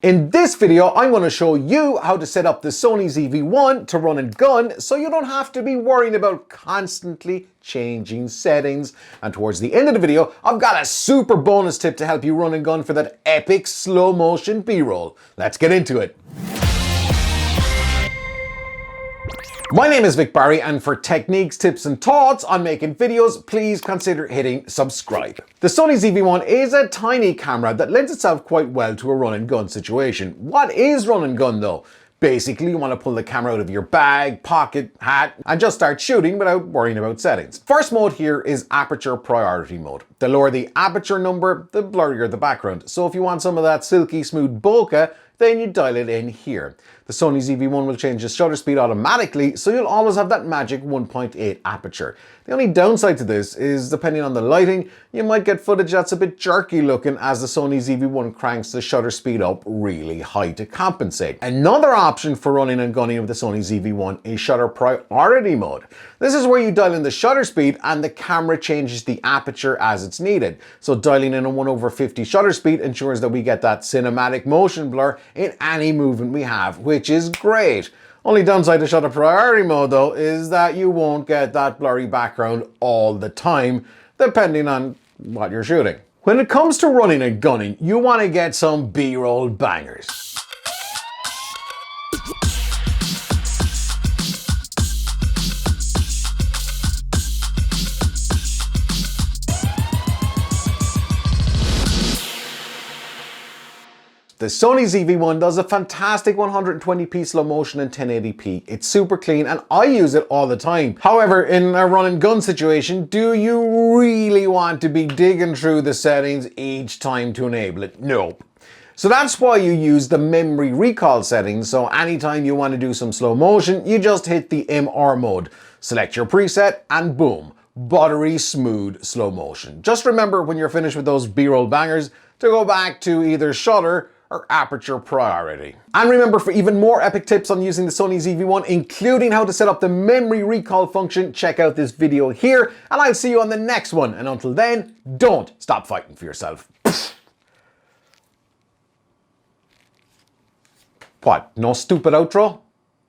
In this video, I'm going to show you how to set up the Sony ZV-1 to run and gun so you don't have to be worrying about constantly changing settings. And towards the end of the video, I've got a super bonus tip to help you run and gun for that epic slow motion B-roll. Let's get into it. My name is Vic Barry, and for techniques, tips and thoughts on making videos, please consider hitting subscribe. The Sony ZV-1 is a tiny camera that lends itself quite well to a run and gun situation. What is run and gun though? Basically, you want to pull the camera out of your bag, pocket, hat, and just start shooting without worrying about settings. First mode here is Aperture Priority mode. The lower the aperture number, the blurrier the background. So if you want some of that silky smooth bokeh, then you dial it in here. The Sony ZV-1 will change the shutter speed automatically, so you'll always have that magic 1.8 aperture. The only downside to this is, depending on the lighting, you might get footage that's a bit jerky looking as the Sony ZV-1 cranks the shutter speed up really high to compensate. Another option for running and gunning with the Sony ZV-1 is Shutter Priority mode. This is where you dial in the shutter speed and the camera changes the aperture as it's needed. So dialing in a 1/50 shutter speed ensures that we get that cinematic motion blur in any movement we have, which is great. Only downside to Shutter Priority mode though is that you won't get that blurry background all the time, depending on what you're shooting. When it comes to running and gunning, you want to get some B-roll bangers. The Sony ZV-1 does a fantastic 120p slow motion and 1080p. It's super clean and I use it all the time. However, in a run and gun situation, do you really want to be digging through the settings each time to enable it? Nope. So that's why you use the memory recall settings. So anytime you want to do some slow motion, you just hit the MR mode, select your preset, and boom, buttery smooth slow motion. Just remember when you're finished with those B-roll bangers to go back to either Shutter or Aperture Priority. And remember, for even more epic tips on using the Sony ZV-1, including how to set up the memory recall function, check out this video here, and I'll see you on the next one. And until then, don't stop fighting for yourself. What, no stupid outro?